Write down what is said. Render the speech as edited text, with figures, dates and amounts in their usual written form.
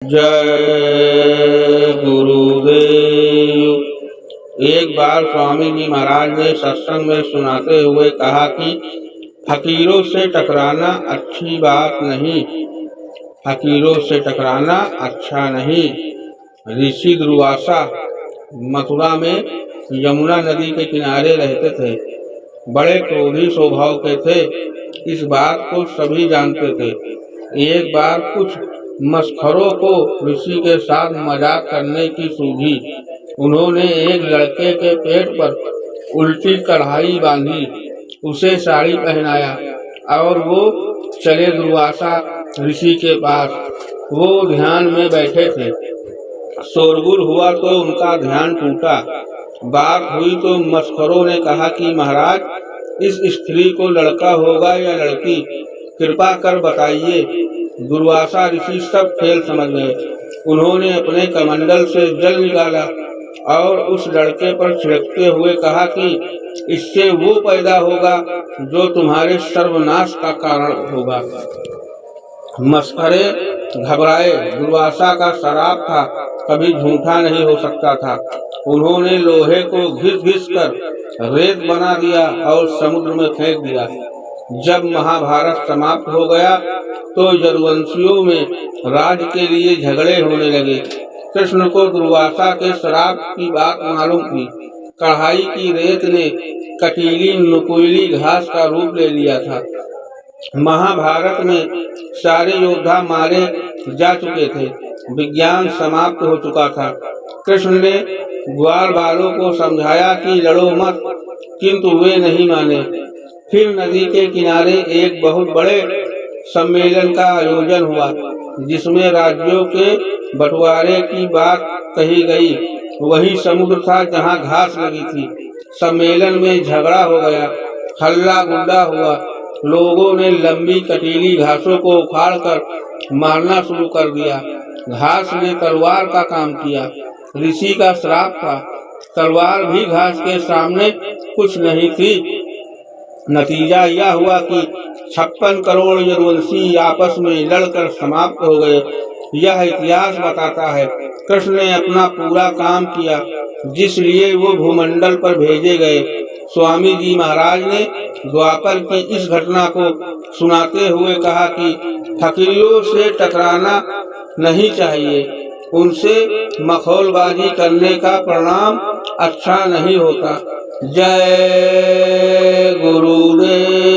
जय गुरुदेव। एक बार स्वामी जी महाराज ने सत्संग में सुनाते हुए कहा कि फकीरों से टकराना अच्छी बात नहीं, फकीरों से टकराना अच्छा नहीं। ऋषि दुर्वासा मथुरा में यमुना नदी के किनारे रहते थे। बड़े क्रोधी स्वभाव के थे, इस बात को सभी जानते थे। एक बार कुछ मस्खरों को ऋषि के साथ मजाक करने की सूझी। उन्होंने एक लड़के के पेट पर उल्टी कढ़ाई बांधी, उसे साड़ी पहनाया और वो चले दुर्वासा ऋषि के पास। वो ध्यान में बैठे थे। शोरगुल हुआ तो उनका ध्यान टूटा। बात हुई तो मस्खरों ने कहा कि महाराज, इस स्त्री को लड़का होगा या लड़की, कृपा कर बताइए। दुर्वासा ऋषि सब खेल समझ गए। उन्होंने अपने कमंडल से जल निकाला और उस लड़के पर छिड़कते हुए कहा कि इससे वो पैदा होगा जो तुम्हारे सर्वनाश का कारण होगा। मस्खरे घबराए। दुर्वासा का श्राप था, कभी झूठा नहीं हो सकता था। उन्होंने लोहे को घिस घिस कर रेत बना दिया और समुद्र में फेंक दिया। जब महाभारत समाप्त हो गया तो यदुवंशियों में राज के लिए झगड़े होने लगे। कृष्ण को दुर्वासा के श्राप की बात मालूम थी। कढ़ाई की रेत ने कटीली नुकीली घास का रूप ले लिया था। महाभारत में सारे योद्धा मारे जा चुके थे, विज्ञान समाप्त हो चुका था। कृष्ण ने ग्वाल बालों को समझाया कि लड़ो मत, किंतु वे नहीं माने। फिर नदी के किनारे एक बहुत बड़े सम्मेलन का आयोजन हुआ, जिसमें राज्यों के बंटवारे की बात कही गई। वही समुद्र था जहां घास लगी थी। सम्मेलन में झगड़ा हो गया, हल्ला गुल्ला हुआ। लोगों ने लंबी कटीली घासों को उखाड़कर मारना शुरू कर दिया। घास ने तलवार का काम किया। ऋषि का श्राप था, तलवार भी घास के सामने कुछ नहीं थी। नतीजा यह हुआ कि 56 करोड़ यदुवंशी आपस में लड़कर समाप्त हो गए। यह इतिहास बताता है। कृष्ण ने अपना पूरा काम किया जिस लिए वो भूमंडल पर भेजे गए। स्वामी जी महाराज ने द्वापर की इस घटना को सुनाते हुए कहा कि फकीरों से टकराना नहीं चाहिए, उनसे मखौलबाजी करने का परिणाम अच्छा नहीं होता। जय गुरुदेव।